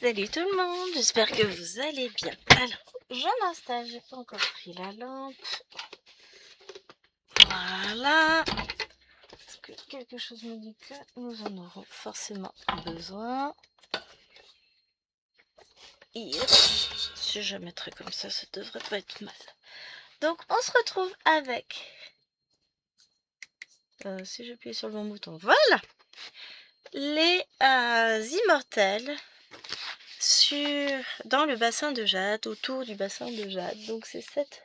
Salut tout le monde, j'espère que vous allez bien. Alors, je m'installe, j'ai pas encore pris la lampe. Voilà. Parce que quelque chose me dit que nous en aurons forcément besoin. Et si je mettrais comme ça devrait pas être mal. Donc, on se retrouve avec... si j'appuie sur le bon bouton, voilà. Les immortels dans le bassin de jade, autour du bassin de jade. Donc c'est cette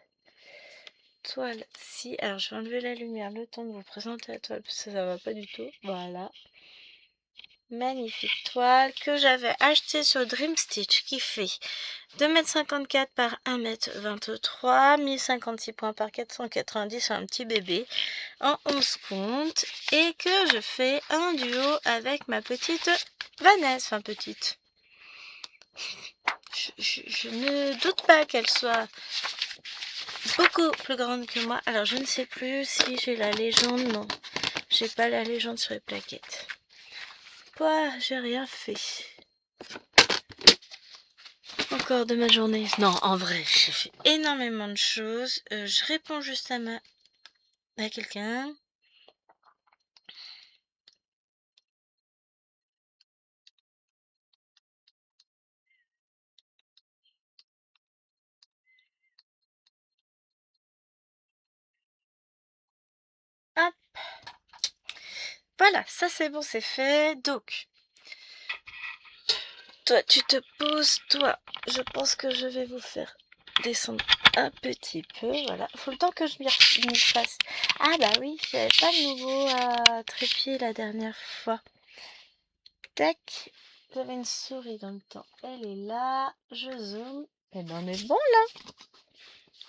toile-ci. Alors je vais enlever la lumière, le temps de vous présenter la toile, parce que ça va pas du tout. Voilà. Magnifique toile que j'avais achetée sur Dream Stitch, qui fait 2,54 m par 1,23 m, 1056 points par 490, un petit bébé, en 11 comptes, et que je fais un duo avec ma petite Vanessa, enfin petite. Je ne doute pas qu'elle soit beaucoup plus grande que moi. Alors je ne sais plus si j'ai la légende. Non, j'ai pas la légende sur les plaquettes. Quoi, j'ai rien fait encore de ma journée. Non, en vrai, j'ai fait énormément de choses. Je réponds juste à quelqu'un. Hop. Voilà, ça c'est bon, c'est fait. Donc, toi, tu te poses, toi. Je pense que je vais vous faire descendre un petit peu. Voilà, faut le temps que je m'y fasse. Ah bah oui, j'avais pas de nouveau trépied la dernière fois. Tac, j'avais une souris dans le temps. Elle est là, je zoome. Et ben on est bon là.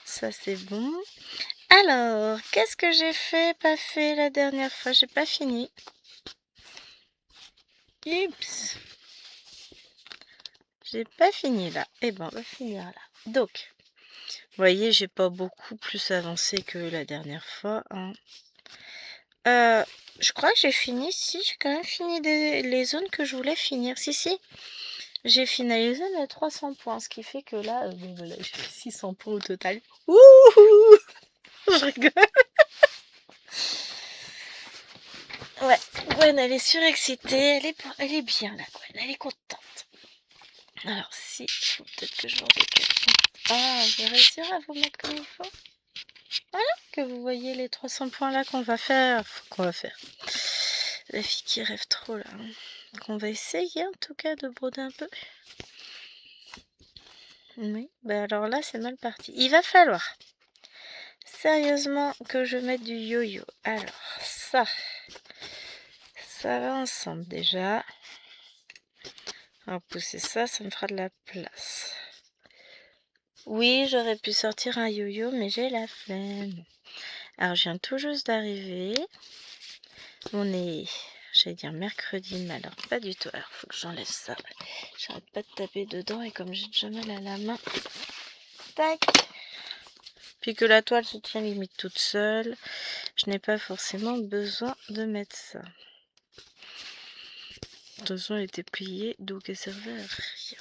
Ça c'est bon. Alors, qu'est-ce que j'ai fait, pas fait la dernière fois? J'ai pas fini. Oups. J'ai pas fini là. Et ben on va finir là. Donc, vous voyez, j'ai pas beaucoup plus avancé que la dernière fois. Hein. Je crois que j'ai fini. Si, j'ai quand même fini les zones que je voulais finir. Si. J'ai finalisé mes 300 points, ce qui fait que là, bon, voilà, j'ai fait 600 points au total. Ouh, je rigole. Ouais, Gwen, elle est surexcitée, elle est bien là, Gwen, elle est contente. Alors si, peut-être que je vais en décaler. Ah, je vais réussir à vous mettre comme il faut. Voilà, que vous voyez les 300 points là qu'on va faire. La fille qui rêve trop là. Donc on va essayer en tout cas de broder un peu. Oui, bah alors là c'est mal parti. Il va falloir sérieusement que je mette du yo-yo. Alors ça va ensemble déjà. On va pousser ça, ça me fera de la place. Oui, j'aurais pu sortir un yo-yo, mais j'ai la flemme. Alors je viens tout juste d'arriver. On est, j'allais dire mercredi, mais alors pas du tout. Alors faut que j'enlève ça. J'arrête pas de taper dedans et comme j'ai déjà mal à la main. Tac. Puis que la toile se tient limite toute seule. Je n'ai pas forcément besoin de mettre ça. De toute façon, elle était pliée, donc elle servait à rien.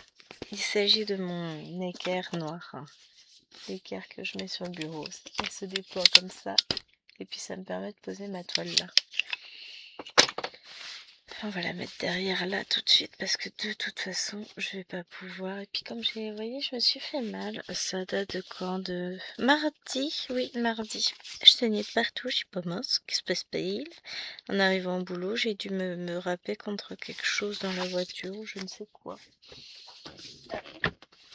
Il s'agit de mon équerre noir. Hein. L'équerre que je mets sur le bureau. Elle se déploie comme ça. Et puis ça me permet de poser ma toile là. On va la mettre derrière là tout de suite parce que de toute façon je vais pas pouvoir. Et puis comme vous voyez, je me suis fait mal. Ça date de quand? De mardi? Oui, mardi. Je saignais de partout, je suis pas mince. Qu'est-ce qui se passe? En arrivant au boulot, j'ai dû me râper contre quelque chose dans la voiture ou je ne sais quoi.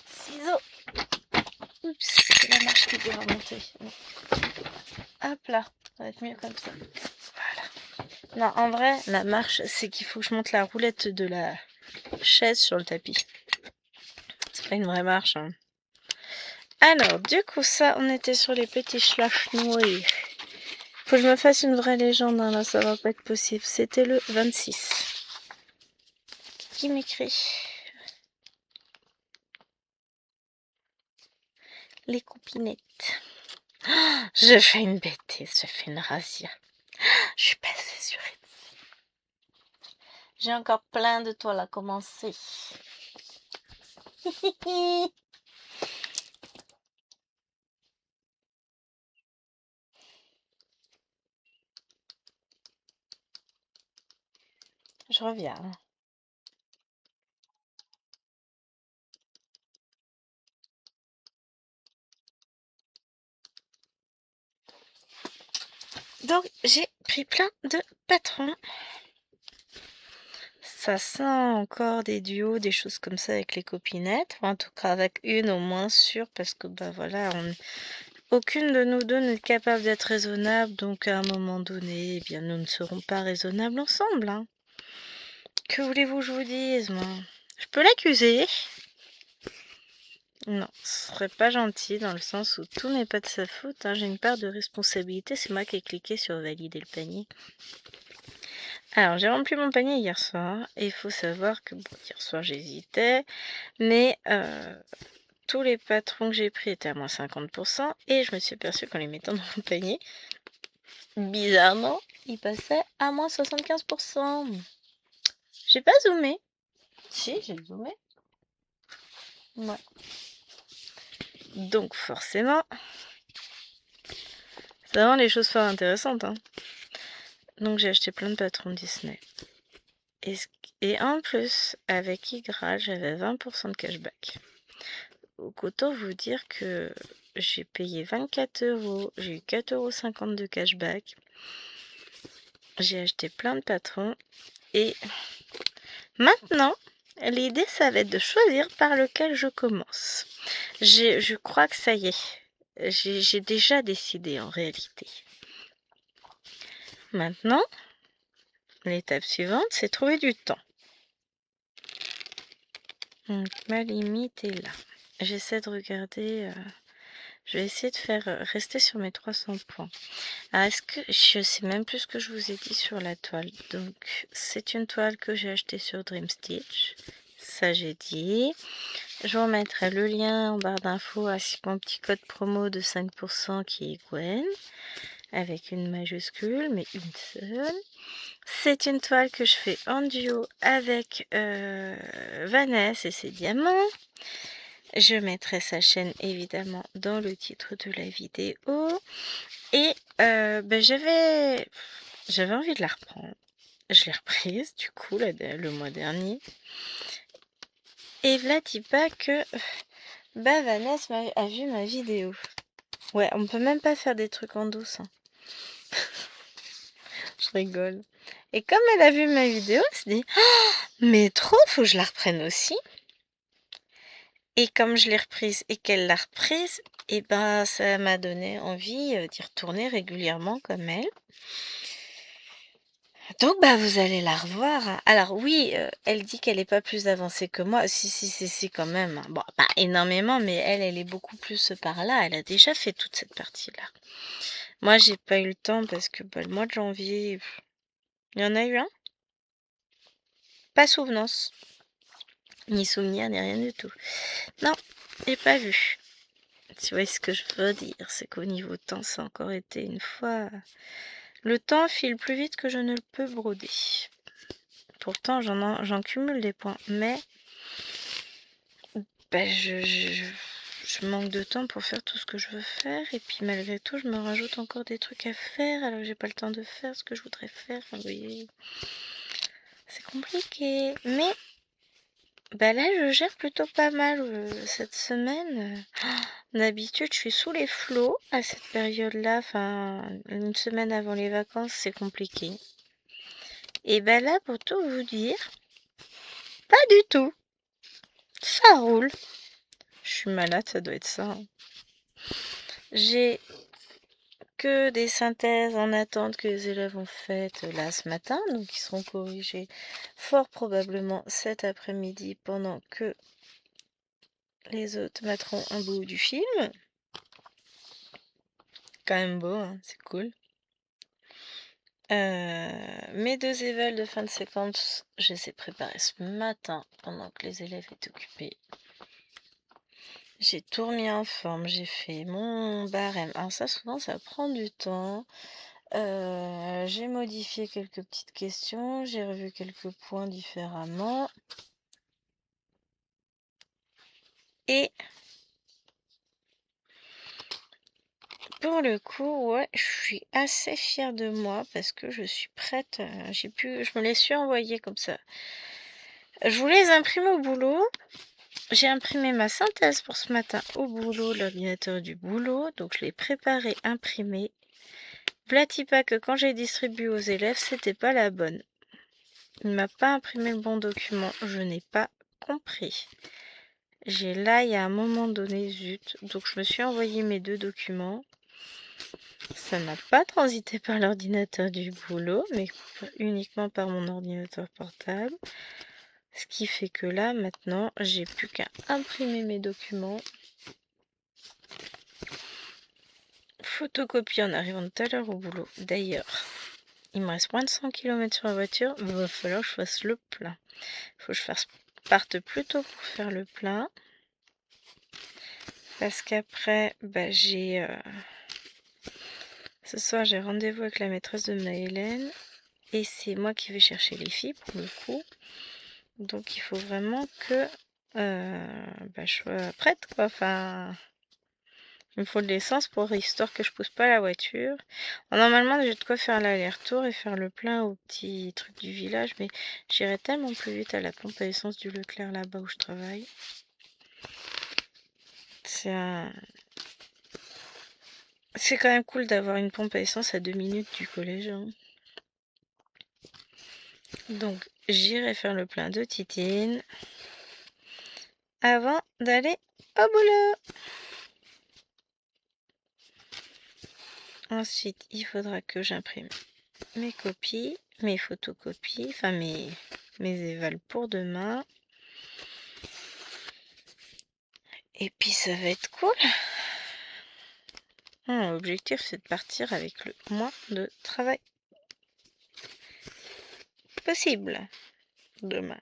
Ciseaux. Oups, c'est la marche qui doit remonter. Hop là, ça va être mieux comme ça. Voilà. Non, en vrai, la marche, c'est qu'il faut que je monte la roulette de la chaise sur le tapis. C'est pas une vraie marche. Hein. Alors, du coup, ça, on était sur les petits schlash noués. Faut que je me fasse une vraie légende, hein, là, ça va pas être possible. C'était le 26. Qui m'écrit? Les coupinettes. Oh, je fais une bêtise, je fais une razzia. Je suis passée sur Etsy. J'ai encore plein de toiles à commencer. Je reviens. Donc, j'ai pris plein de patrons. Ça sent encore des duos, des choses comme ça avec les copinettes. Enfin, en tout cas, avec une au moins sûre, parce que bah voilà, aucune de nous deux n'est capable d'être raisonnable. Donc, à un moment donné, eh bien, nous ne serons pas raisonnables ensemble. Hein. Que voulez-vous que je vous dise, moi? Je peux l'accuser. Non, ce serait pas gentil dans le sens où tout n'est pas de sa faute. Hein. J'ai une part de responsabilité. C'est moi qui ai cliqué sur valider le panier. Alors, j'ai rempli mon panier hier soir. Et il faut savoir que bon, hier soir, j'hésitais. Mais tous les patrons que j'ai pris étaient à moins 50%. Et je me suis aperçue qu'en les mettant dans mon panier, bizarrement, ils passaient à moins 75%. J'ai pas zoomé. Si, j'ai zoomé. Ouais. Donc, forcément, c'est vraiment les choses fort intéressantes. Hein. Donc, j'ai acheté plein de patrons Disney. Et en plus, avec Igra, j'avais 20% de cashback. Donc, autant vous dire que j'ai payé 24 €, j'ai eu 4,50 € de cashback. J'ai acheté plein de patrons. Et maintenant, l'idée, ça va être de choisir par lequel je commence. Je crois que ça y est. J'ai déjà décidé en réalité. Maintenant, l'étape suivante, c'est trouver du temps. Donc, ma limite est là. J'essaie de regarder... je vais essayer de faire rester sur mes 300 points. Alors, est-ce que... Je sais même plus ce que je vous ai dit sur la toile. Donc, c'est une toile que j'ai achetée sur Dream Stitch. Ça, j'ai dit. Je vous remettrai le lien en barre d'infos ainsi que mon petit code promo de 5% qui est Gwen. Avec une majuscule, mais une seule. C'est une toile que je fais en duo avec Vanessa et ses diamants. Je mettrai sa chaîne évidemment dans le titre de la vidéo. Et j'avais envie de la reprendre. Je l'ai reprise du coup le mois dernier. Et là, dis pas que Vanessa a vu ma vidéo. Ouais, on peut même pas faire des trucs en douce. Hein. Je rigole. Et comme elle a vu ma vidéo, elle s'est dit oh, mais trop, faut que je la reprenne aussi. Et comme je l'ai reprise et qu'elle l'a reprise, et ben ça m'a donné envie d'y retourner régulièrement comme elle. Donc bah vous allez la revoir. Hein. Alors oui, elle dit qu'elle n'est pas plus avancée que moi. Si quand même. Bon, pas énormément, mais elle est beaucoup plus par là. Elle a déjà fait toute cette partie-là. Moi, j'ai pas eu le temps parce que le mois de janvier, il y en a eu un. Pas souvenance. Ni souvenir, ni rien du tout. Non, j'ai pas vu. Tu vois ce que je veux dire, c'est qu'au niveau temps, ça a encore été une fois... Le temps file plus vite que je ne le peux broder. Pourtant, j'en cumule des points, mais je manque de temps pour faire tout ce que je veux faire. Et puis malgré tout, je me rajoute encore des trucs à faire, alors que j'ai pas le temps de faire ce que je voudrais faire. Enfin, vous voyez, c'est compliqué. Mais là, je gère plutôt pas mal cette semaine. D'habitude, je suis sous les flots à cette période-là. Enfin, une semaine avant les vacances, c'est compliqué. Et là, pour tout vous dire, pas du tout. Ça roule. Je suis malade, ça doit être ça. Hein. J'ai que des synthèses en attente que les élèves ont faites là ce matin, donc ils seront corrigés fort probablement cet après-midi pendant que les autres mettront un bout du film. Quand même beau, hein, c'est cool. Mes deux évals de fin de séquence, je les ai préparés ce matin pendant que les élèves étaient occupés. J'ai tout remis en forme, j'ai fait mon barème. Alors ça, souvent, ça prend du temps. J'ai modifié quelques petites questions, j'ai revu quelques points différemment. Et pour le coup, ouais, je suis assez fière de moi parce que je suis prête. Je me les suis envoyées comme ça. Je voulais les imprimer au boulot. J'ai imprimé ma synthèse pour ce matin au boulot, l'ordinateur du boulot. Donc je l'ai préparé, imprimé. Vlati pas que quand j'ai distribué aux élèves, c'était pas la bonne. Il m'a pas imprimé le bon document. Je n'ai pas compris. J'ai là, il y a un moment donné, zut. Donc je me suis envoyé mes 2 documents. Ça n'a pas transité par l'ordinateur du boulot, mais uniquement par mon ordinateur portable. Ce qui fait que là, maintenant, j'ai plus qu'à imprimer mes documents. Photocopier en arrivant tout à l'heure au boulot. D'ailleurs, il me reste moins de 100 km sur la voiture. Il va falloir que je fasse le plein. Il faut que je parte plus tôt pour faire le plein. Parce qu'après, ce soir, j'ai rendez-vous avec la maîtresse de Maëlène. Et c'est moi qui vais chercher les filles pour le coup. Donc il faut vraiment que je sois prête, quoi. Enfin, il me faut de l'essence pour histoire que je pousse pas la voiture. Normalement, j'ai de quoi faire l'aller-retour et faire le plein au petit truc du village, mais j'irai tellement plus vite à la pompe à essence du Leclerc là-bas où je travaille. C'est quand même cool d'avoir une pompe à essence à 2 minutes du collège, hein. Donc j'irai faire le plein de Titine avant d'aller au boulot. Ensuite, il faudra que j'imprime mes copies, mes photocopies, enfin mes évals pour demain. Et puis ça va être cool. L'objectif c'est de partir avec le moins de travail possible demain.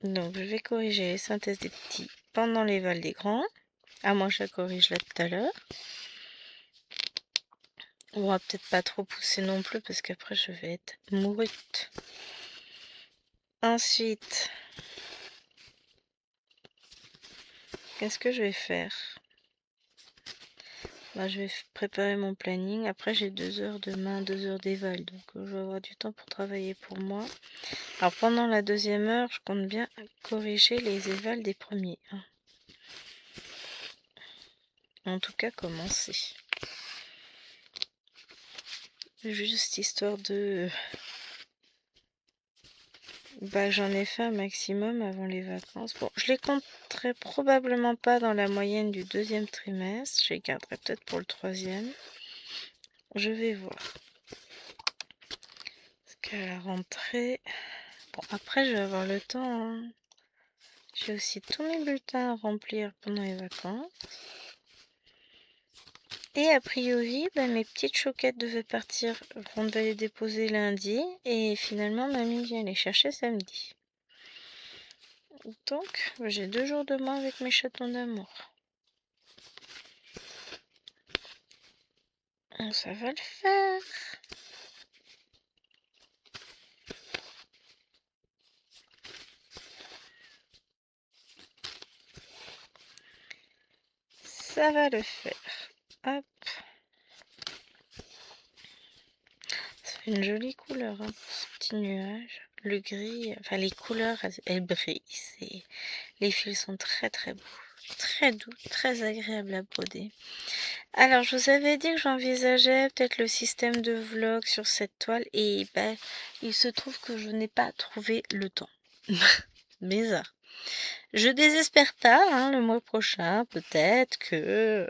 Donc je vais corriger les synthèses des petits pendant les vals des grands. À moins que je la corrige là tout à l'heure. On va peut-être pas trop pousser non plus parce qu'après je vais être mourute. Ensuite, qu'est-ce que je vais faire? Je vais préparer mon planning. Après, j'ai 2 heures demain, 2 heures d'éval. Donc, je vais avoir du temps pour travailler pour moi. Alors, pendant la 2e heure, je compte bien corriger les évals des premiers. En tout cas, commencer. Juste histoire de... j'en ai fait un maximum avant les vacances. Bon, je les compterai probablement pas dans la moyenne du 2e trimestre. Je les garderai peut-être pour le 3e. Je vais voir. Parce qu'à la rentrée... Bon, après, je vais avoir le temps, hein. J'ai aussi tous mes bulletins à remplir pendant les vacances. Et a priori, mes petites choquettes devaient partir. On devait les déposer lundi. Et finalement, mamie vient les chercher samedi. Donc, j'ai 2 jours de moins avec mes chatons d'amour. Ça va le faire. Ça va le faire. Hop. Ça fait une jolie couleur, hein, pour ce petit nuage. Le gris, enfin les couleurs, elles brillent. Les fils sont très très beaux. Très doux, très agréable à broder. Alors, je vous avais dit que j'envisageais peut-être le système de vlog sur cette toile et il se trouve que je n'ai pas trouvé le temps. Bizarre. Je désespère pas, hein, le mois prochain, peut-être que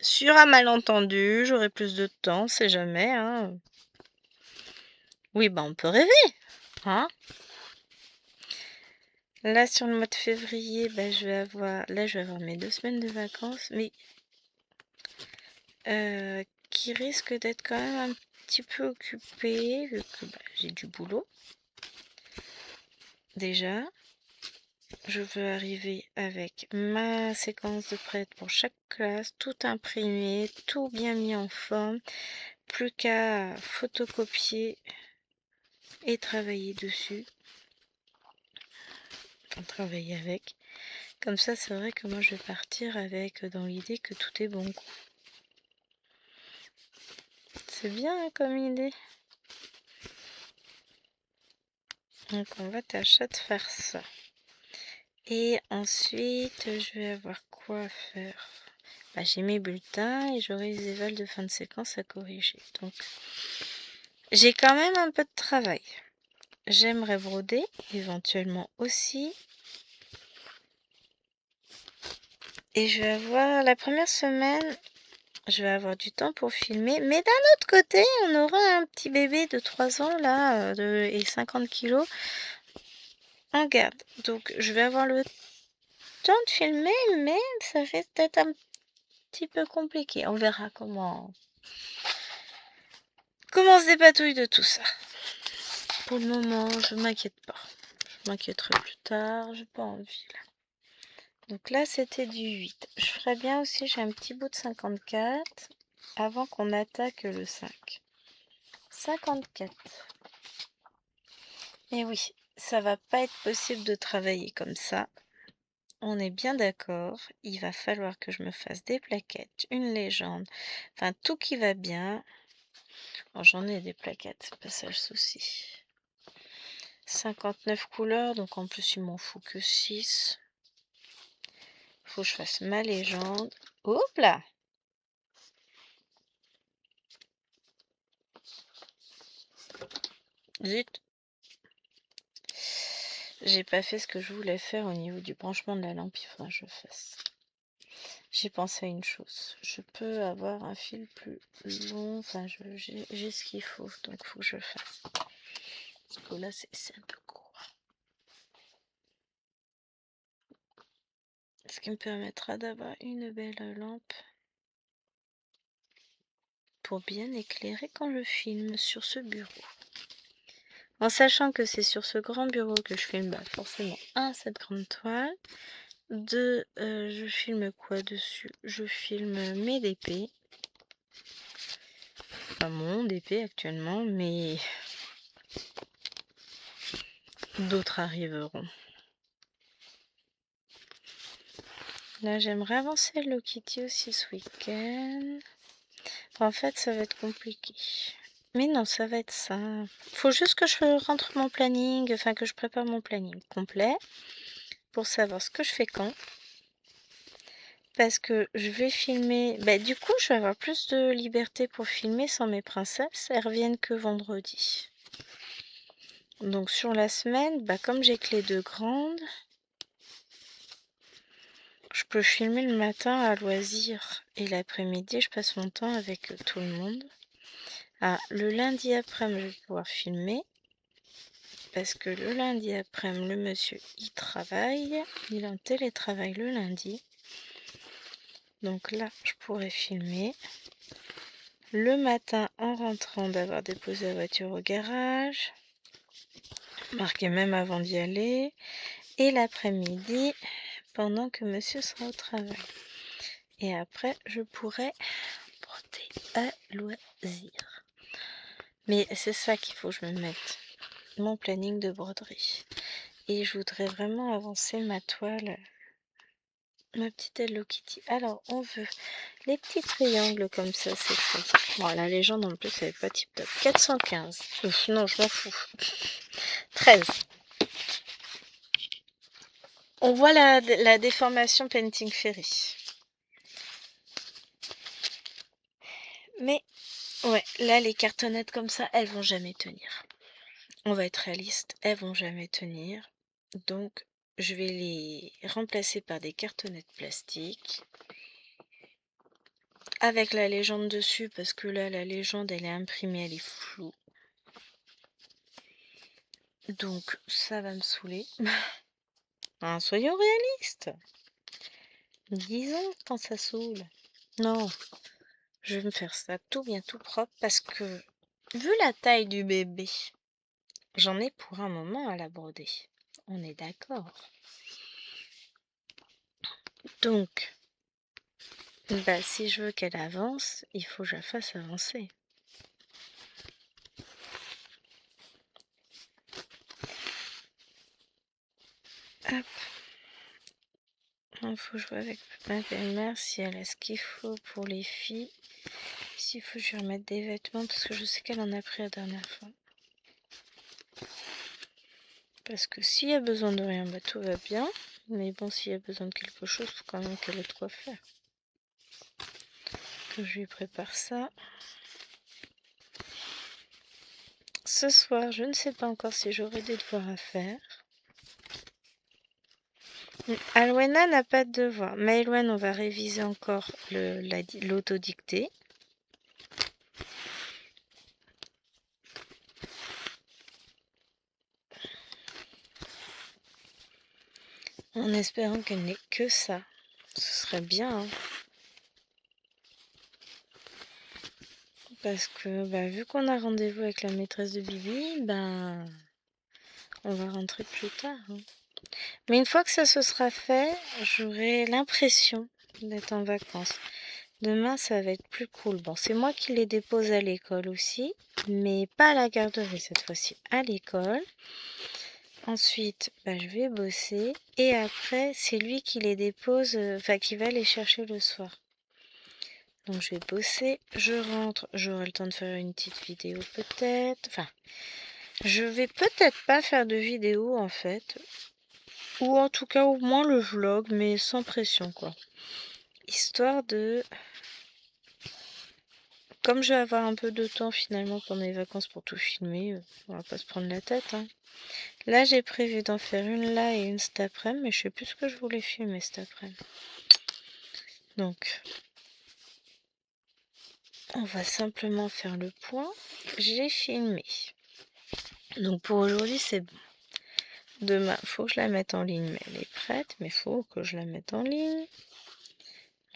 sur un malentendu, j'aurai plus de temps, c'est jamais, hein. Oui, on peut rêver, hein. Là, sur le mois de février, je vais avoir mes 2 semaines de vacances, mais qui risque d'être quand même un petit peu occupée, vu que j'ai du boulot. Déjà, je veux arriver avec ma séquence de prêt pour chaque classe, tout imprimé, tout bien mis en forme. Plus qu'à photocopier et travailler dessus. Enfin, travailler avec. Comme ça, c'est vrai que moi, je vais partir avec dans l'idée que tout est bon, quoi. C'est bien hein, comme idée. Donc, on va tâcher de faire ça. Et ensuite, je vais avoir quoi à faire? Bah, j'ai mes bulletins et j'aurai les évals de fin de séquence à corriger. Donc, j'ai quand même un peu de travail. J'aimerais broder, éventuellement aussi. Et je vais avoir la première semaine, je vais avoir du temps pour filmer. Mais d'un autre côté, on aura un petit bébé de 3 ans là, et 50 kilos en garde. Donc, je vais avoir le temps de filmer, mais ça risque d'être un petit peu compliqué. On verra comment on se dépatouille de tout ça. Pour le moment, je m'inquiète pas. Je m'inquiéterai plus tard, j'ai pas envie là. Donc là, c'était du 8. Je ferais bien aussi, j'ai un petit bout de 54 avant qu'on attaque le 5. 54. Et oui, ça va pas être possible de travailler comme ça. On est bien d'accord. Il va falloir que je me fasse des plaquettes, une légende, enfin tout qui va bien. Bon, j'en ai des plaquettes, c'est pas ça le souci. 59 couleurs, donc en plus il m'en faut que 6. Faut que je fasse ma légende. Hop là! Zut! J'ai pas fait ce que je voulais faire au niveau du branchement de la lampe, il faudra que je fasse. J'ai pensé à une chose. Je peux avoir un fil plus long, enfin j'ai ce qu'il faut, donc faut que je le fasse. Parce que là c'est un peu court. Ce qui me permettra d'avoir une belle lampe pour bien éclairer quand je filme sur ce bureau. En sachant que c'est sur ce grand bureau que je filme, bah forcément, cette grande toile. 2, je filme quoi dessus? Je filme mes DP. Enfin, mon DP actuellement, mais d'autres arriveront. Là, j'aimerais avancer Hello Kitty aussi ce week-end. En fait, ça va être compliqué. Mais non, ça va être simple. Faut juste que je rentre mon planning, enfin que je prépare mon planning complet pour savoir ce que je fais quand. Parce que je vais filmer... Bah, du coup, je vais avoir plus de liberté pour filmer sans mes princesses. Elles reviennent que vendredi. Donc sur la semaine, bah, comme j'ai que les 2 grandes, je peux filmer le matin à loisir. Et l'après-midi, je passe mon temps avec tout le monde. Ah, le lundi après-midi, je vais pouvoir filmer. Parce que le lundi après-midi, le monsieur, il travaille. Il est en télétravail le lundi. Donc là, je pourrais filmer. Le matin, en rentrant, d'avoir déposé la voiture au garage. Marqué même avant d'y aller. Et l'après-midi, pendant que monsieur sera au travail. Et après, je pourrais broder à loisir. Mais c'est ça qu'il faut que je me mette. Mon planning de broderie. Et je voudrais vraiment avancer ma toile. Ma petite Hello Kitty. Alors, on veut les petits triangles comme ça, c'est chouette. Bon, la légende en plus, elle est pas tip top. 415. Non, je m'en fous. 13. On voit la déformation Painting Ferry. Mais, ouais, là, les cartonnettes comme ça, elles vont jamais tenir. On va être réaliste, elles vont jamais tenir. Donc, je vais les remplacer par des cartonnettes plastiques. Avec la légende dessus, parce que là, la légende, elle est imprimée, elle est floue. Donc, ça va me saouler. Hein, soyons réalistes. Disons quand ça saoule. Non, je vais me faire ça tout bien, tout propre, parce que, vu la taille du bébé, j'en ai pour un moment à la broder. On est d'accord. Donc, bah, si je veux qu'elle avance, il faut que je la fasse avancer. Hop. Il faut jouer avec ma belle-mère si elle a ce qu'il faut pour les filles. S'il faut, je vais remettre des vêtements parce que je sais qu'elle en a pris la dernière fois. Parce que s'il y a besoin de rien, bah tout va bien. Mais bon, s'il y a besoin de quelque chose, il faut quand même qu'elle ait de quoi faire. Que je lui prépare ça. Ce soir, je ne sais pas encore si j'aurai des devoirs à faire. Alwena n'a pas de devoir. Maëlwen, on va réviser encore l'autodictée. En espérant qu'elle n'ait que ça. Ce serait bien. Hein. Parce que bah, vu qu'on a rendez-vous avec la maîtresse de Bibi, ben on va rentrer plus tard. Hein. Mais une fois que ça se sera fait, j'aurai l'impression d'être en vacances. Demain, ça va être plus cool. Bon, c'est moi qui les dépose à l'école aussi, mais pas à la garderie cette fois-ci, à l'école. Ensuite, bah, je vais bosser et après, c'est lui qui les dépose, enfin qui va les chercher le soir. Donc je vais bosser, je rentre, j'aurai le temps de faire une petite vidéo peut-être. Enfin, je vais peut-être pas faire de vidéo en fait. Ou en tout cas au moins le vlog, mais sans pression quoi. Histoire de... Comme je vais avoir un peu de temps finalement pendant les vacances pour tout filmer, on va pas se prendre la tête. Hein. Là j'ai prévu d'en faire une là et une cet après-midi, mais je sais plus ce que je voulais filmer cet après-midi. Donc, on va simplement faire le point. J'ai filmé. Donc pour aujourd'hui c'est bon. Demain, faut que je la mette en ligne, mais elle est prête, mais faut que je la mette en ligne.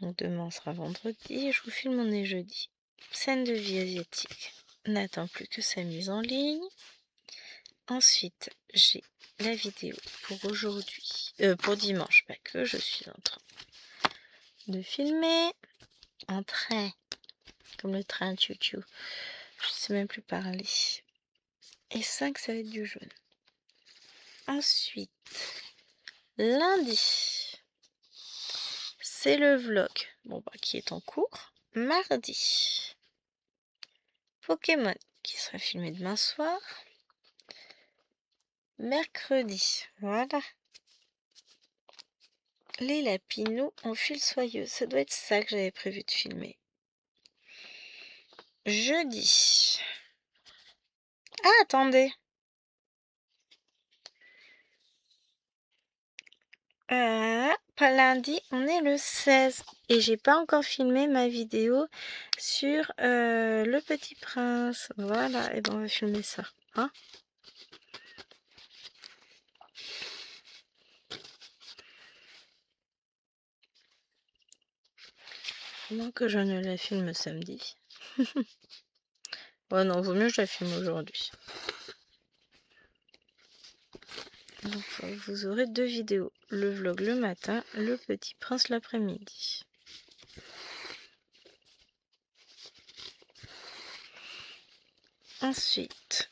Donc demain sera vendredi, je vous filme, on est jeudi. Scène de vie asiatique. N'attends plus que sa mise en ligne. Ensuite, j'ai la vidéo pour aujourd'hui, pour dimanche, que je suis en train de filmer. En train, comme le train tchou-tchou. Je sais même plus parler. Et 5, ça va être du jaune. Ensuite, lundi, c'est le vlog, bon bah qui est en cours. Mardi, Pokémon, qui sera filmé demain soir. Mercredi, voilà. Les lapinous en fil soyeux, ça doit être ça que j'avais prévu de filmer. Jeudi. Ah, attendez. Pas lundi, on est le 16 et j'ai pas encore filmé ma vidéo sur le Petit Prince. Voilà, et ben on va filmer ça. Hein. Comment que je ne la filme samedi. Ouais non, vaut mieux que je la filme aujourd'hui. Donc vous aurez 2 vidéos. Le vlog le matin, le Petit Prince l'après-midi. Ensuite,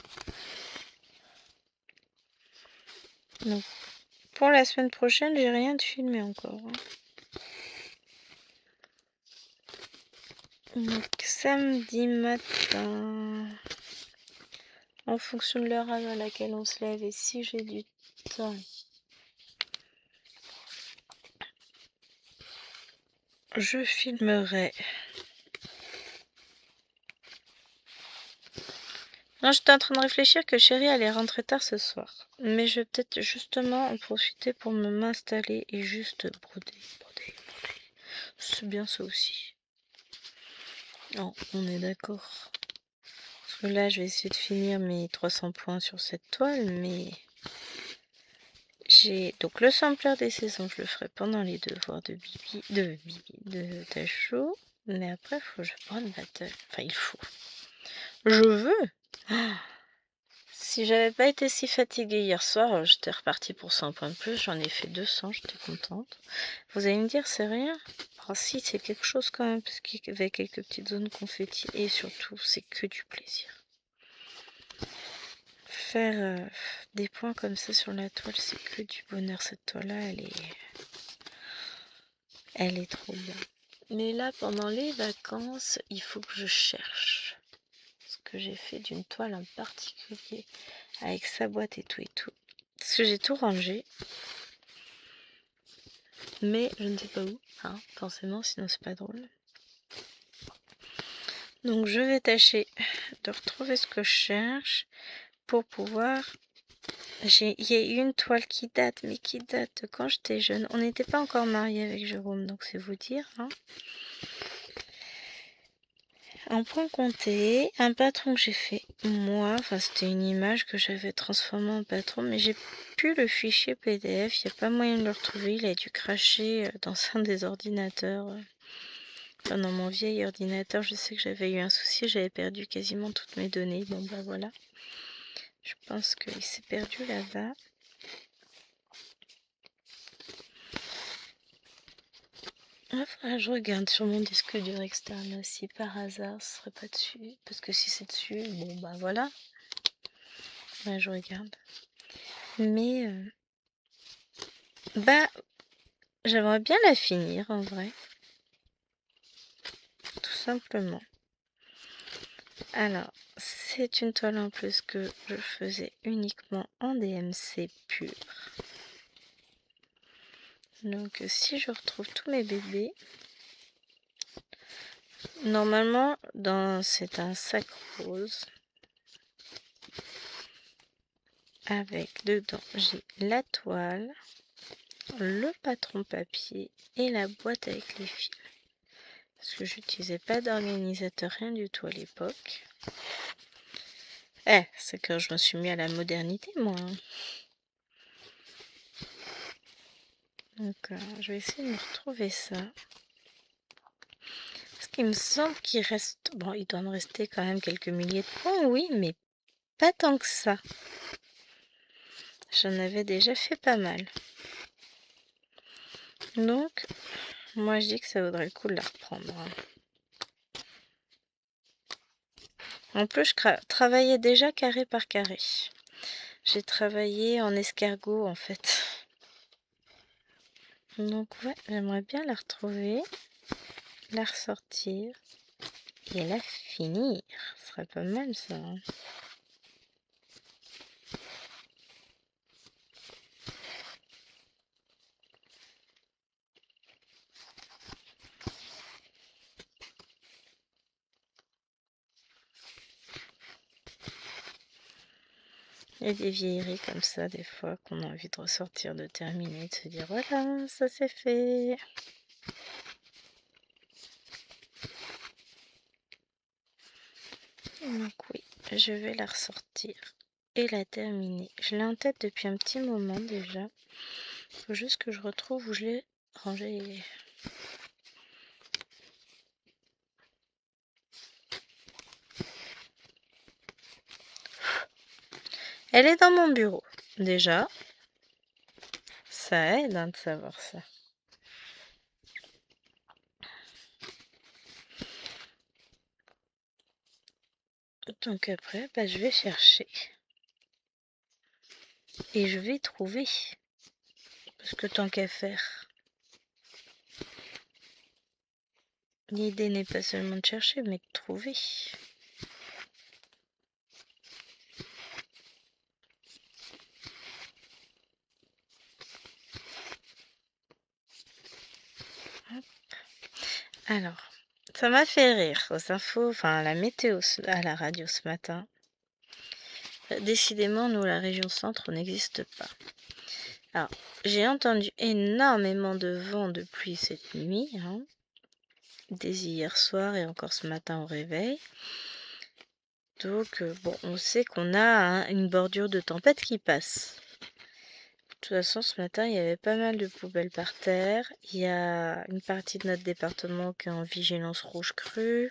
donc, pour la semaine prochaine, j'ai rien de filmé encore. Hein. Donc samedi matin, en fonction de l'heure à laquelle on se lève et si j'ai du temps, je filmerai. Non, j'étais en train de réfléchir que chérie allait rentrer tard ce soir. Mais je vais peut-être justement en profiter pour m'installer et juste broder. C'est bien ça aussi. Non, on est d'accord. Parce que là, je vais essayer de finir mes 300 points sur cette toile, mais... J'ai donc le sampler des saisons, je le ferai pendant les devoirs de Tachou. Mais après, il faut que je prenne battle. Enfin, il faut. Je veux. Ah. Si j'avais pas été si fatiguée hier soir, j'étais repartie pour 100 points de plus. J'en ai fait 200, j'étais contente. Vous allez me dire, c'est rien. Oh, si, c'est quelque chose quand même, parce qu'il y avait quelques petites zones confetti. Et surtout, c'est que du plaisir. Faire des points comme ça sur la toile, c'est que du bonheur. Cette toile-là, elle est... Elle est trop bien. Mais là, pendant les vacances, il faut que je cherche ce que j'ai fait d'une toile en particulier, avec sa boîte et tout et tout. Parce que j'ai tout rangé, mais je ne sais pas où, hein, forcément, sinon c'est pas drôle. Donc je vais tâcher de retrouver ce que je cherche pour pouvoir... Il y a une toile qui date, mais qui date de quand j'étais jeune. On n'était pas encore mariés avec Jérôme, donc c'est vous dire, hein. En point compté, un patron que j'ai fait moi, enfin c'était une image que j'avais transformée en patron, mais j'ai plus le fichier PDF, il n'y a pas moyen de le retrouver, il a dû cracher dans un des ordinateurs. Enfin, dans mon vieil ordinateur, je sais que j'avais eu un souci, j'avais perdu quasiment toutes mes données, bon bah voilà. Je pense qu'il s'est perdu là-bas. Enfin, je regarde sur mon disque dur externe si par hasard ce serait pas dessus, parce que si c'est dessus, bon bah voilà. Ouais, je regarde. Mais bah j'aimerais bien la finir en vrai. Tout simplement. Alors, c'est une toile en plus que je faisais uniquement en DMC pur. Donc si je retrouve tous mes bébés, normalement c'est un sac rose. Avec dedans j'ai la toile, le patron papier et la boîte avec les fils. Parce que j'utilisais pas d'organisateur, rien du tout à l'époque. C'est que je me suis mis à la modernité, moi. Donc, je vais essayer de me retrouver ça. Parce qu'il me semble qu'il reste... Bon, il doit me rester quand même quelques milliers de points, oui, mais pas tant que ça. J'en avais déjà fait pas mal. Donc, moi je dis que ça vaudrait le coup de la reprendre. En plus, je travaillais déjà carré par carré. J'ai travaillé en escargot en fait. Donc ouais, j'aimerais bien la retrouver, la ressortir et la finir. Ce serait pas mal ça, hein. Il y a des vieilleries comme ça des fois qu'on a envie de ressortir, de terminer, de se dire voilà, ça c'est fait. Donc oui, je vais la ressortir et la terminer. Je l'ai en tête depuis un petit moment déjà. Faut juste que je retrouve où je l'ai rangée. Elle est dans mon bureau, déjà. Ça aide hein, de savoir ça. Donc après, bah, je vais chercher. Et je vais trouver. Parce que tant qu'à faire. L'idée n'est pas seulement de chercher, mais de trouver. Hop. Alors, ça m'a fait rire aux infos, enfin à la météo, à la radio ce matin. Décidément, nous, la région centre, on n'existe pas. Alors, j'ai entendu énormément de vent de pluie cette nuit, hein, dès hier soir et encore ce matin au réveil. Donc, bon, on sait qu'on a une bordure de tempête qui passe. De toute façon, ce matin, il y avait pas mal de poubelles par terre. Il y a une partie de notre département qui est en vigilance rouge crue.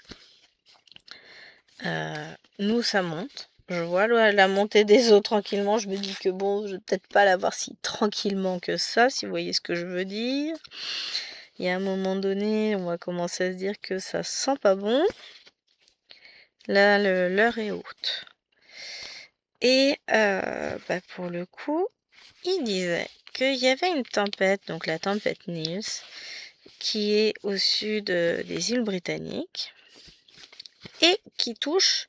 Nous, ça monte. Je vois la montée des eaux tranquillement. Je me dis que bon, je vais peut-être pas la voir si tranquillement que ça, si vous voyez ce que je veux dire. Il y a un moment donné, on va commencer à se dire que ça sent pas bon. Là, l'heure est haute. Et bah, pour le coup, il disait qu'il y avait une tempête, donc la tempête Nils, qui est au sud des îles britanniques et qui touche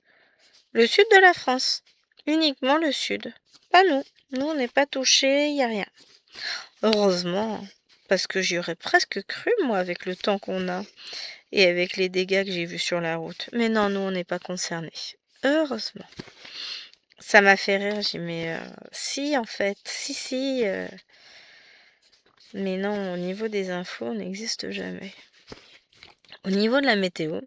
le sud de la France. Uniquement le sud. Pas nous. Nous, on n'est pas touchés, il n'y a rien. Heureusement, parce que j'y aurais presque cru, moi, avec le temps qu'on a et avec les dégâts que j'ai vus sur la route. Mais non, nous, on n'est pas concernés. Heureusement. Ça m'a fait rire, j'ai dit, mais si, en fait, si. Mais non, au niveau des infos, on n'existe jamais. Au niveau de la météo,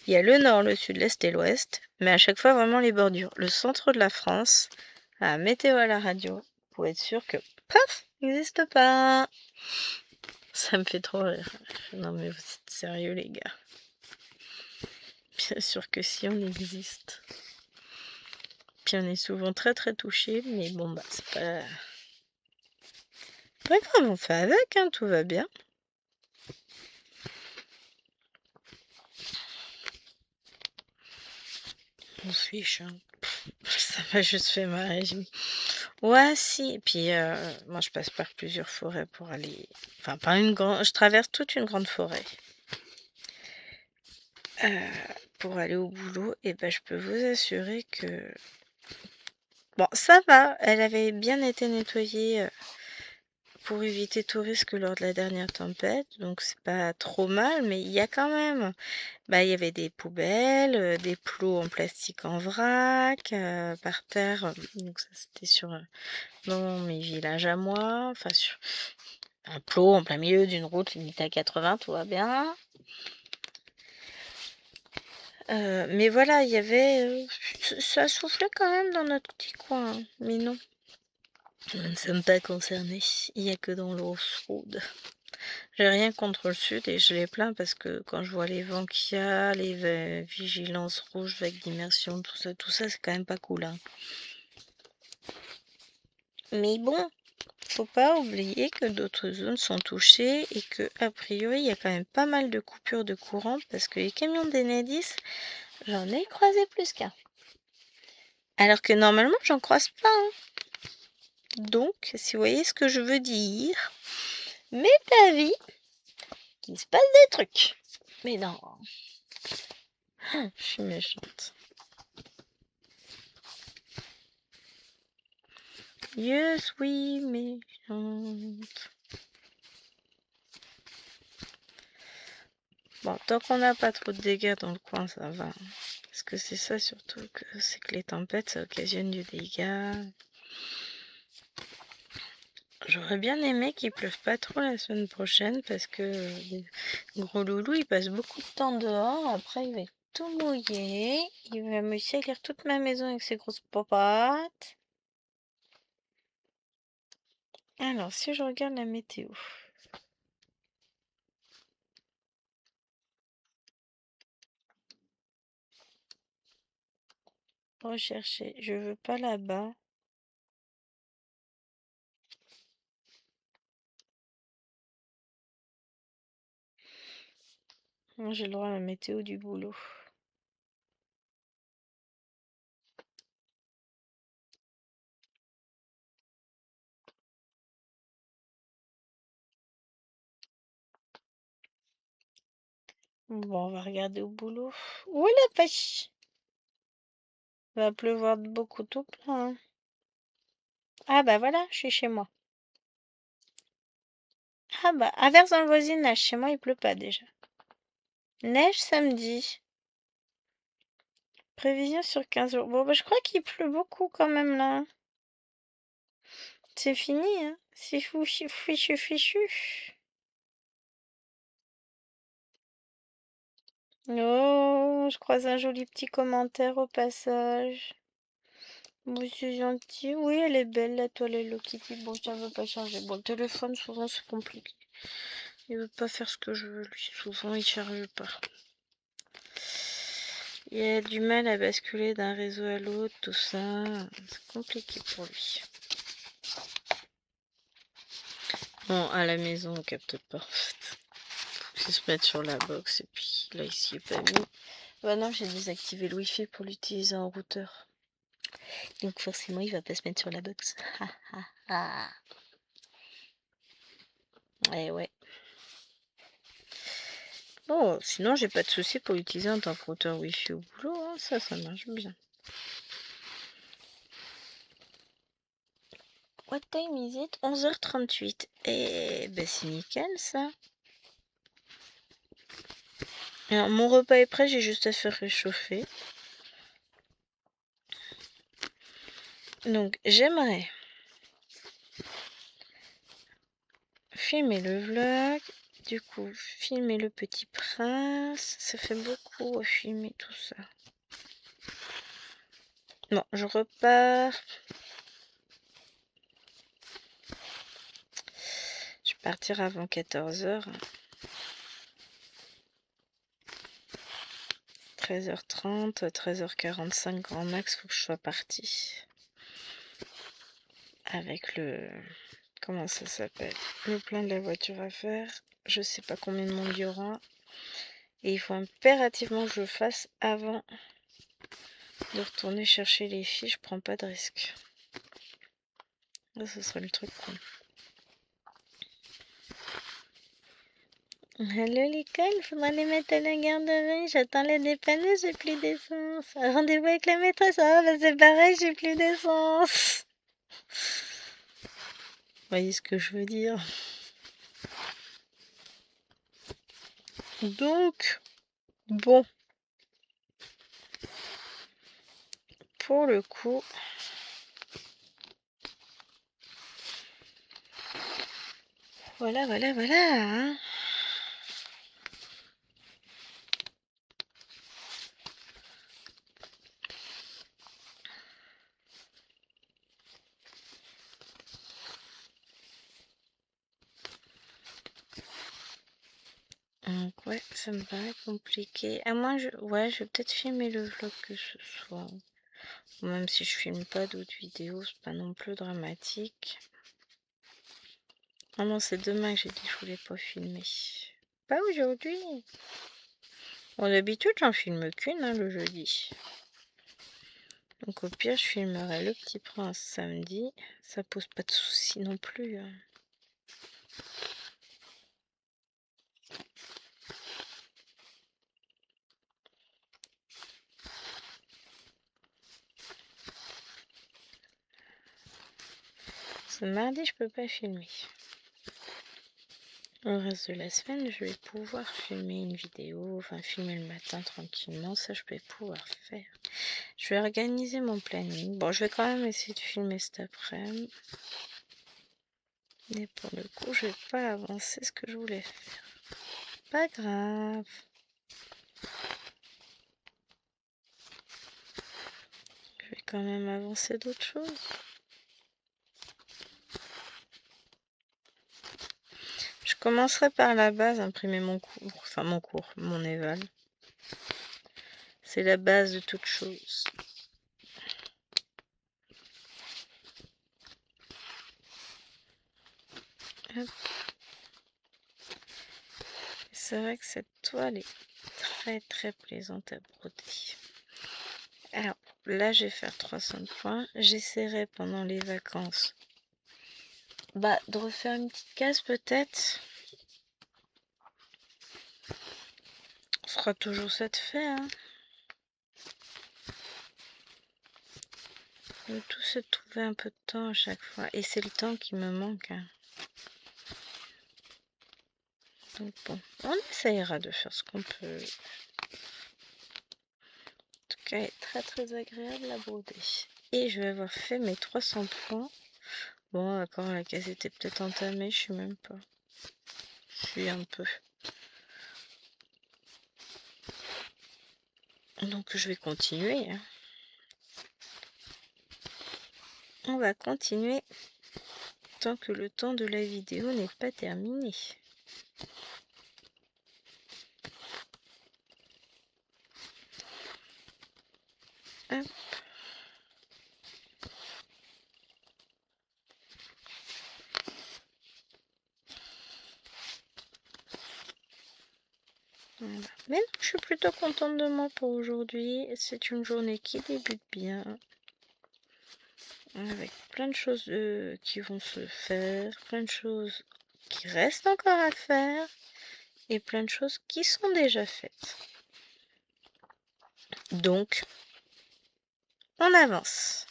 il y a le nord, le sud, l'est et l'ouest, mais à chaque fois vraiment les bordures. Le centre de la France, la météo à la radio, pour être sûr que, paf, n'existe pas. Ça me fait trop rire. Non mais vous êtes sérieux les gars. Bien sûr que si, on existe. Puis on est souvent très très touchés, mais bon bah c'est pas grave, on fait avec, hein, tout va bien. On se fiche, hein. Ça m'a juste fait marrer. Ouais, si. Et puis, moi, je passe par plusieurs forêts pour aller. Enfin, pas une grande. Je traverse toute une grande forêt pour aller au boulot. Et ben, je peux vous assurer que. Bon, ça va. Elle avait bien été nettoyée pour éviter tout risque lors de la dernière tempête. Donc, c'est pas trop mal. Mais il y a quand même. Bah, il y avait des poubelles, des plots en plastique en vrac, par terre. Donc, ça, c'était dans mes villages à moi. Enfin, sur un plot en plein milieu d'une route limitée à 80, tout va bien. Mais voilà, il y avait. Ça soufflait quand même dans notre petit coin. Mais non, nous ne sommes pas concernés. Il n'y a que dans l'Off-Road. J'ai rien contre le sud et je les plains parce que quand je vois les vents qu'il y a, les vigilances rouges, vagues d'immersion, tout ça, c'est quand même pas cool, hein. Mais bon, faut pas oublier que d'autres zones sont touchées et que a priori il y a quand même pas mal de coupures de courant parce que les camions d'Enedis, j'en ai croisé plus qu'un. Alors que normalement j'en croise pas, hein. Donc, si vous voyez ce que je veux dire, mais ta vie, qu'il se passe des trucs. Mais non, je suis méchante. Je suis méchante. Bon, tant qu'on n'a pas trop de dégâts dans le coin, ça va. Parce que c'est ça surtout, c'est que les tempêtes, ça occasionne du dégât. J'aurais bien aimé qu'il pleuve pas trop la semaine prochaine parce que gros loulou il passe beaucoup de temps dehors, après il va être tout mouillé, il va me salir toute ma maison avec ses grosses papates. Alors si je regarde la météo. Rechercher, je veux pas là-bas. Moi j'ai le droit à la météo du boulot. Bon, on va regarder au boulot. Où est la pêche? Il va pleuvoir beaucoup tout plein, hein. Ah bah voilà, je suis chez moi. Ah bah, averse dans le voisinage, chez moi il pleut pas déjà. Neige samedi. Prévision sur 15 jours. Bon bah je crois qu'il pleut beaucoup quand même là. C'est fini, hein. C'est fichu, fichu. Oh, je croise un joli petit commentaire au passage. Bon, c'est gentil. Oui, elle est belle, la toile Hello Kitty. Bon, ça veut pas changer. Bon, le téléphone, souvent, c'est compliqué. Il veut pas faire ce que je veux, lui. Souvent, il charge pas. Il a du mal à basculer d'un réseau à l'autre, tout ça. C'est compliqué pour lui. Bon, à la maison, on capte pas, en fait. Faut se mettre sur la box, et puis là, ici, il est pas mis. Bah non, j'ai désactivé le wifi pour l'utiliser en routeur. Donc forcément, il va pas se mettre sur la box. Eh ouais. Bon, sinon, j'ai pas de souci pour l'utiliser en tant que routeur Wi-Fi au boulot, hein. Ça marche bien. What time is it? 11h38. Et ben c'est nickel ça. Alors, mon repas est prêt, j'ai juste à faire réchauffer. Donc j'aimerais filmer le vlog. Du coup, filmer le Petit Prince. Ça fait beaucoup à filmer tout ça. Bon, je repars. Je vais partir avant 14h. 13h30, 13h45 grand max, faut que je sois partie. Avec le... Comment ça s'appelle? Le plein de la voiture à faire. Je sais pas combien de monde il y aura. Et il faut impérativement que je le fasse avant de retourner chercher les filles. Je prends pas de risque. Là, ce serait le truc cool. Hello l'école, faudra les mettre à la garderie. J'attends la dépanneuse, j'ai plus d'essence. Rendez-vous avec la maîtresse. Ah, bah c'est pareil, j'ai plus d'essence. Vous voyez ce que je veux dire? Donc, bon. Pour le coup, voilà, hein. Donc ouais, ça me paraît compliqué. À moins, ouais, je vais peut-être filmer le vlog que ce soir. Même si je filme pas d'autres vidéos, c'est pas non plus dramatique. Ah non, c'est demain que j'ai dit que je voulais pas filmer. Pas aujourd'hui. Bon, d'habitude, j'en filme qu'une, hein, le jeudi. Donc au pire, je filmerai le Petit Prince samedi. Ça pose pas de soucis non plus, hein. Ce mardi, je peux pas filmer. Le reste de la semaine, je vais pouvoir filmer une vidéo, enfin filmer le matin tranquillement, ça je vais pouvoir faire. Je vais organiser mon planning. Bon, je vais quand même essayer de filmer cet après-midi. Mais pour le coup, je vais pas avancer ce que je voulais faire. Pas grave. Je vais quand même avancer d'autres choses. Je commencerai par la base, imprimer mon cours, mon éval. C'est la base de toute chose. Hop. C'est vrai que cette toile est très plaisante à broder. Alors là, je vais faire 300 points. J'essaierai pendant les vacances de refaire une petite case peut-être. On fera toujours ça de fait, hein. Le tout, c'est de trouver un peu de temps à chaque fois. Et c'est le temps qui me manque, hein. Donc bon, on essayera de faire ce qu'on peut. En tout cas, elle est très agréable à broder. Et je vais avoir fait mes 300 points. Bon, d'accord, la case était peut-être entamée, je sais même pas. Je suis un peu. Donc je vais continuer, hein. On va continuer tant que le temps de la vidéo n'est pas terminé. Hop. Voilà. Mais non, je suis plutôt contente de moi pour aujourd'hui. C'est une journée qui débute bien. Avec plein de choses qui vont se faire, plein de choses qui restent encore à faire. et plein de choses qui sont déjà faites. Donc, on avance.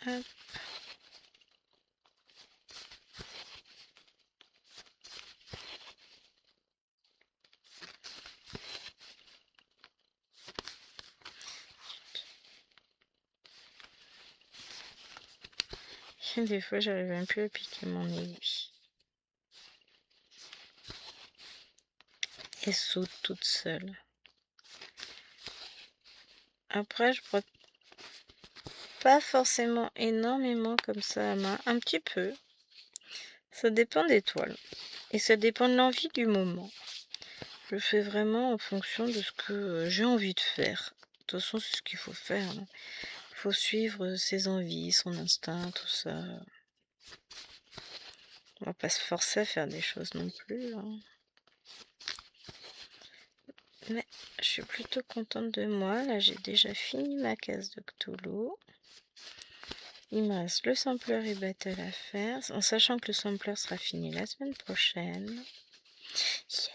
Hop. Des fois, j'arrive même plus à piquer mon aiguille. Elle saute toute seule. Après, je brode pas forcément énormément comme ça à main, un petit peu. Ça dépend des toiles. Et ça dépend de l'envie du moment. Je fais vraiment en fonction de ce que j'ai envie de faire. De toute façon, c'est ce qu'il faut faire. Il faut suivre ses envies, son instinct, tout ça. On va pas se forcer à faire des choses non plus. Mais je suis plutôt contente de moi. Là, j'ai déjà fini ma case de Cthulhu. Il me reste le sampler et battle à faire, en sachant que le sampler sera fini la semaine prochaine. Yes.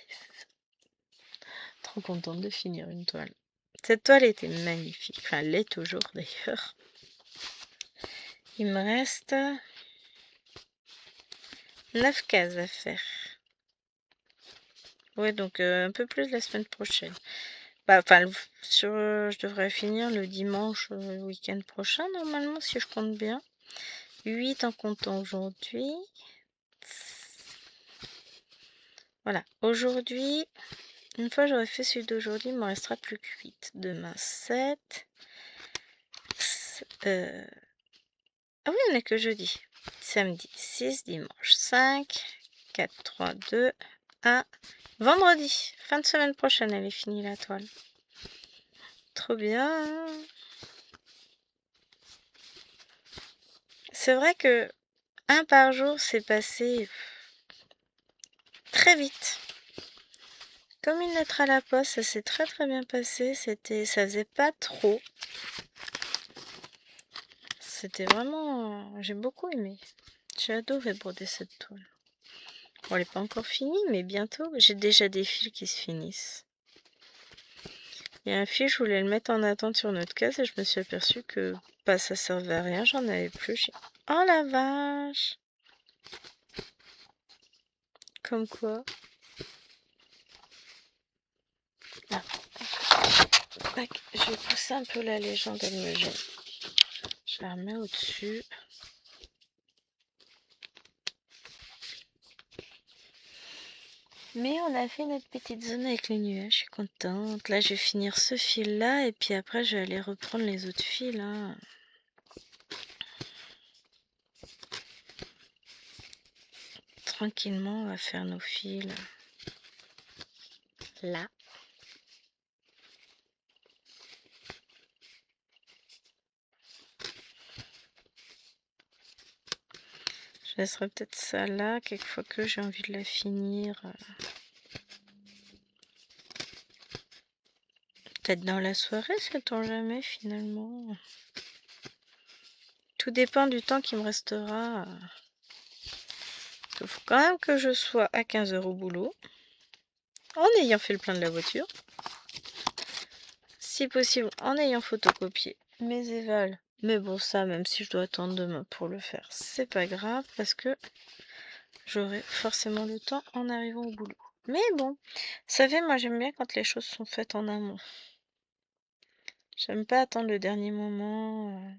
Trop contente de finir une toile. Cette toile était magnifique. Enfin, elle l'est toujours d'ailleurs. Il me reste 9 cases à faire. Ouais, donc un peu plus la semaine prochaine. Bah, enfin, je devrais finir le dimanche, le week-end prochain, normalement, si je compte bien. 8 en comptant aujourd'hui. Voilà, aujourd'hui, une fois j'aurai fait celui d'aujourd'hui, il ne me restera plus que 8. Demain, 7. Ah oui, on n'est que jeudi. Samedi, 6. Dimanche, 5. 4, 3, 2, 1. Vendredi, fin de semaine prochaine, elle est finie la toile. Trop bien. C'est vrai que un par jour, c'est passé très vite. Comme une lettre à la poste, ça s'est très très bien passé. Ça faisait pas trop. C'était vraiment... J'ai beaucoup aimé. J'ai adoré broder cette toile. Bon, elle n'est pas encore finie, mais bientôt. J'ai déjà des fils qui se finissent. Il y a un fil, je voulais le mettre en attente sur notre case et je me suis aperçue que bah, ça servait à rien, j'en avais plus. Oh la vache! Comme quoi. Ah. Je vais pousser un peu la légende, elle me gêne. Je la remets au-dessus. Mais on a fait notre petite zone avec les nuages, je suis contente. Là, je vais finir ce fil-là et puis après, je vais aller reprendre les autres fils. Hein. Tranquillement, on va faire nos fils. Là. Je laisserai peut-être ça là, quelquefois que j'ai envie de la finir. Peut-être dans la soirée, sait-on jamais finalement. Tout dépend du temps qui me restera. Il faut quand même que je sois à 15 € au boulot, en ayant fait le plein de la voiture. Si possible, en ayant photocopié mes évals. Mais bon, ça, même si je dois attendre demain pour le faire, c'est pas grave parce que j'aurai forcément le temps en arrivant au boulot. Mais bon, vous savez, moi j'aime bien quand les choses sont faites en amont. J'aime pas attendre le dernier moment.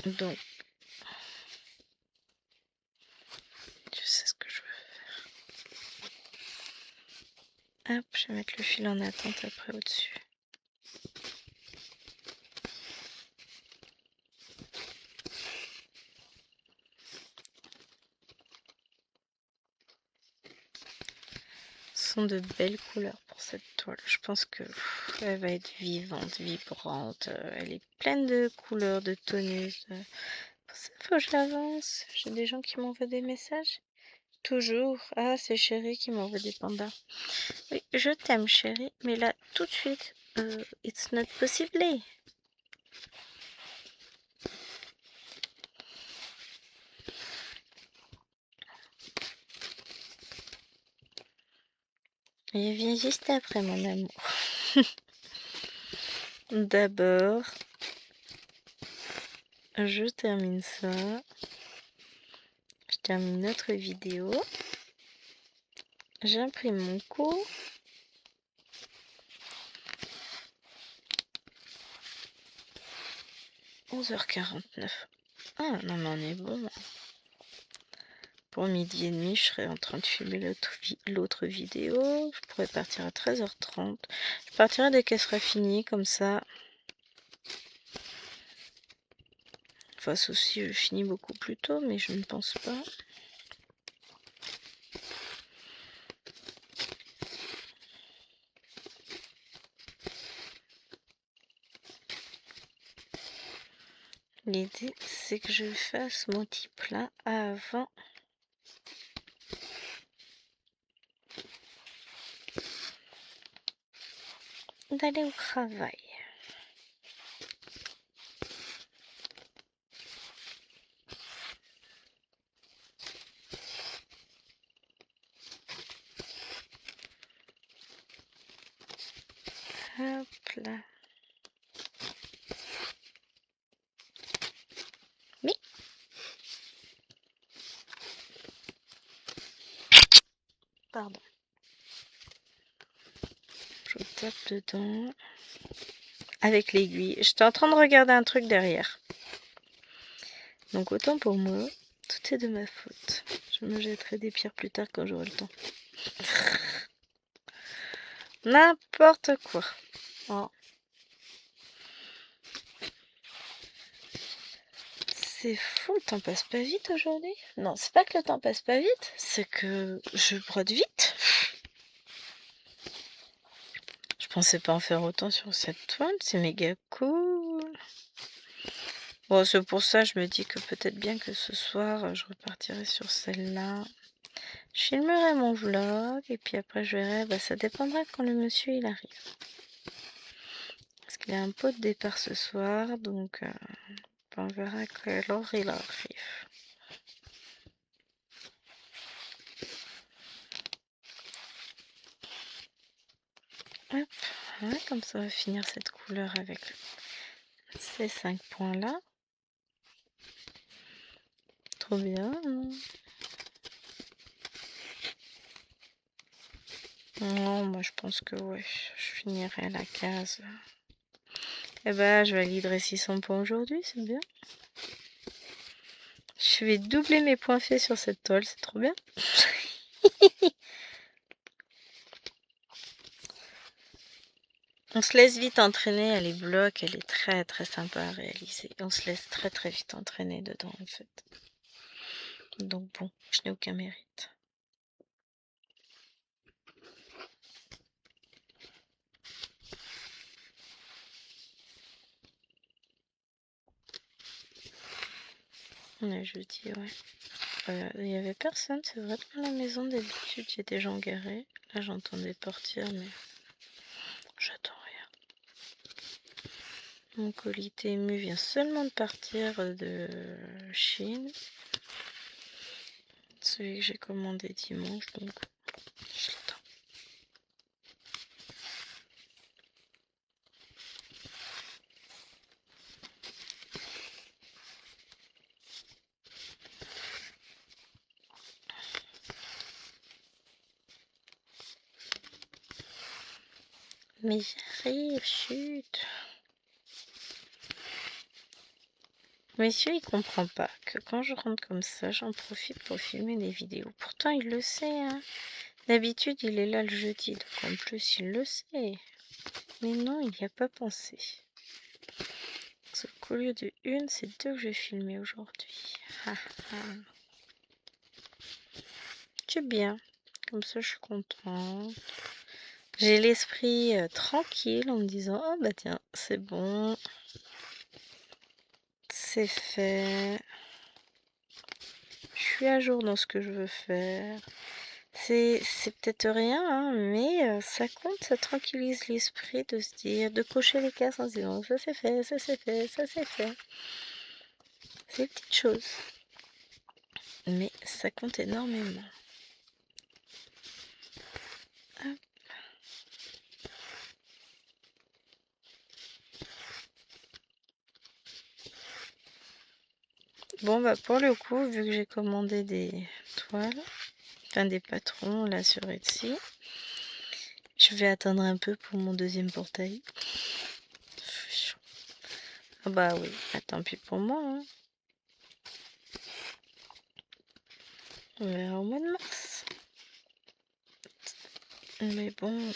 Donc, je sais ce que je veux faire. Hop, je vais mettre le fil en attente après au-dessus. Ce sont de belles couleurs pour cette toile. Je pense que elle va être vivante, vibrante. Elle est pleine de couleurs, de tonus. Pour ça, faut que je l'avance. J'ai des gens qui m'envoient des messages. Toujours. Ah, c'est Chéri qui m'envoie des pandas. Oui, je t'aime, Chéri, mais là, tout de suite, it's not possible. Il vient juste après, mon amour. D'abord, je termine ça. Je termine notre vidéo. J'imprime mon cours. « 11h49. Ah, non, mais on est bon. Pour 12h30, je serai en train de filmer l'autre vidéo. Je pourrais partir à 13h30. Je partirai dès qu'elle sera finie, comme ça. Enfin, sauf si je finis beaucoup plus tôt, mais je ne pense pas. L'idée, c'est que je fasse mon petit plat avant d'aller au travail. Hop là. Mais pardon. Je tape dedans avec l'aiguille. J'étais en train de regarder un truc derrière. Donc autant pour moi, tout est de ma faute. Je me jetterai des pierres plus tard quand j'aurai le temps. N'importe quoi. Oh. C'est fou, le temps passe pas vite aujourd'hui. Non, c'est pas que le temps passe pas vite, c'est que je brode vite. Je pensais pas en faire autant sur cette toile, c'est méga cool. Bon, c'est pour ça je me dis que peut-être bien que ce soir, je repartirai sur celle-là. Je filmerai mon vlog et puis après je verrai, bah, ça dépendra quand le monsieur il arrive. Parce qu'il a un pot de départ ce soir, donc on verra à quelle heure il arrive. Hop, voilà, comme ça on va finir cette couleur avec ces 5 points là. Trop bien. Non, moi je pense que ouais, je finirai la case. Eh ben, je validerai 600 points aujourd'hui, c'est bien. Je vais doubler mes points faits sur cette toile, c'est trop bien. On se laisse vite entraîner, elle est bloc, elle est très très sympa à réaliser. On se laisse très très vite entraîner dedans en fait. Donc bon, je n'ai aucun mérite. On est jeudi, ouais. Il n'y avait personne, c'est vrai, dans la maison d'habitude, il y a des gens garés. Là j'entendais partir, mais j'attends rien. Mon colis TMU vient seulement de partir de Chine. Celui que j'ai commandé dimanche, donc je l'attends. Mais j'arrive, chut. Monsieur, il comprend pas que quand je rentre comme ça, j'en profite pour filmer des vidéos. Pourtant, il le sait, hein. D'habitude, il est là le jeudi, donc en plus, il le sait. Mais non, il n'y a pas pensé. Sauf qu'au lieu de une, c'est deux que je vais filmer aujourd'hui. C'est bien. Comme ça, je suis contente. J'ai l'esprit tranquille en me disant, oh bah tiens, c'est bon. C'est fait. Je suis plus à jour dans ce que je veux faire. C'est peut-être rien, hein, mais ça compte, ça tranquillise l'esprit de se dire, de cocher les cases en se disant ça c'est fait, ça c'est fait, ça c'est fait. C'est des petites choses. Mais ça compte énormément. Hop. Bon bah pour le coup, vu que j'ai commandé des toiles, enfin des patrons là sur Etsy, je vais attendre un peu pour mon deuxième portail. Ah bah oui, tant pis pour moi, hein. On verra au mois de mars. Mais bon,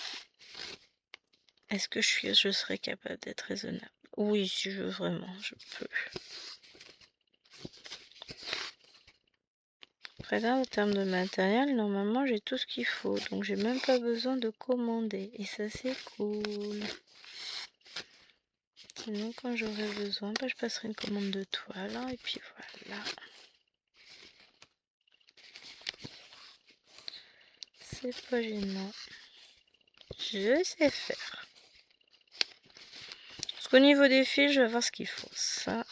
est-ce que je serais capable d'être raisonnable? Oui, si je veux vraiment, je peux. Après là, en termes de matériel, normalement j'ai tout ce qu'il faut, donc j'ai même pas besoin de commander. Et ça c'est cool. Sinon quand j'aurai besoin, bah, je passerai une commande de toile, hein, et puis voilà. C'est pas gênant. Je sais faire. Parce qu'au niveau des fils, je vais voir ce qu'il faut. Ça,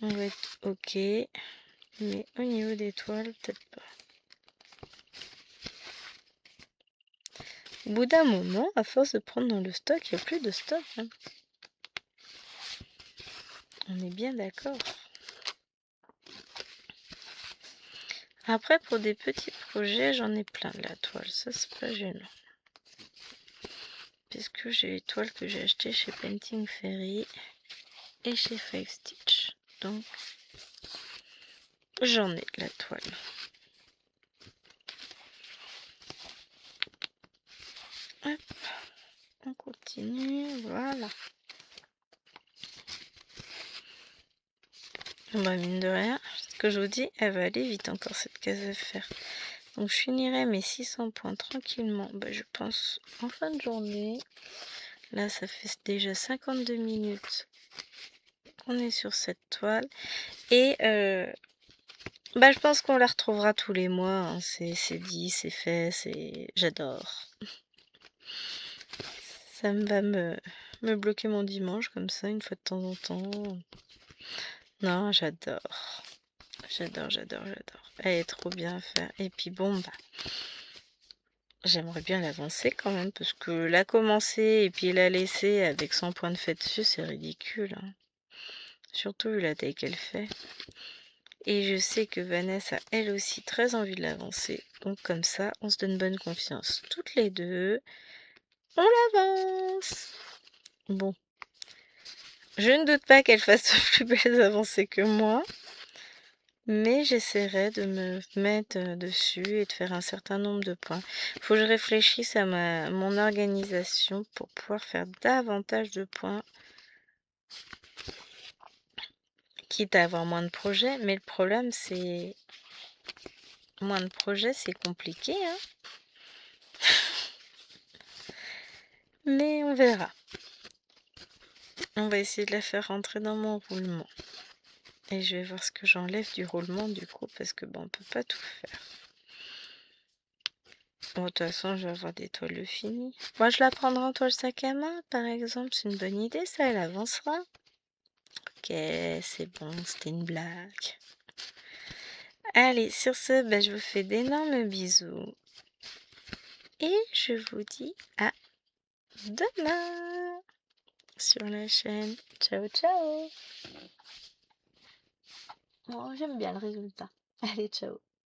on va être ok. Mais au niveau des toiles, peut-être pas. Au bout d'un moment, à force de prendre dans le stock, il n'y a plus de stock, hein. On est bien d'accord. Après, pour des petits projets, j'en ai plein de la toile. Ça, c'est pas gênant. Puisque j'ai les toiles que j'ai achetées chez Painting Fairy et chez Five Stitch. Donc, j'en ai de la toile. Hop, on continue, voilà. Bah mine de rien, ce que je vous dis, elle va aller vite encore cette case à faire. Donc je finirai mes 600 points tranquillement, bah, je pense en fin de journée. Là ça fait déjà 52 minutes qu'on est sur cette toile. Et bah, je pense qu'on la retrouvera tous les mois, hein. C'est dit, c'est fait, j'adore. Ça va me bloquer mon dimanche comme ça une fois de temps en temps. Non, j'adore. J'adore. Elle est trop bien à faire. Et puis bon, bah, j'aimerais bien l'avancer quand même, parce que la commencer et puis la laisser avec 100 points de fait dessus, c'est ridicule, hein. Surtout vu la taille qu'elle fait. Et je sais que Vanessa a elle aussi très envie de l'avancer. Donc comme ça, on se donne bonne confiance. Toutes les deux, on l'avance. Bon. Je ne doute pas qu'elle fasse de plus belles avancées que moi. Mais j'essaierai de me mettre dessus et de faire un certain nombre de points. Il faut que je réfléchisse à mon organisation pour pouvoir faire davantage de points. Quitte à avoir moins de projets. Mais le problème, c'est... Moins de projets, c'est compliqué, hein. Mais on verra. On va essayer de la faire rentrer dans mon roulement. Et je vais voir ce que j'enlève du roulement du coup, parce que bon, on peut pas tout faire. Bon, de toute façon, je vais avoir des toiles finies. Moi, je la prendrai en toile sac à main, par exemple. C'est une bonne idée, ça, elle avancera. Ok, c'est bon, c'était une blague. Allez, sur ce, bah, je vous fais d'énormes bisous. Et je vous dis à demain sur la chaîne. Ciao, ciao. Bon, j'aime bien le résultat. Allez, ciao.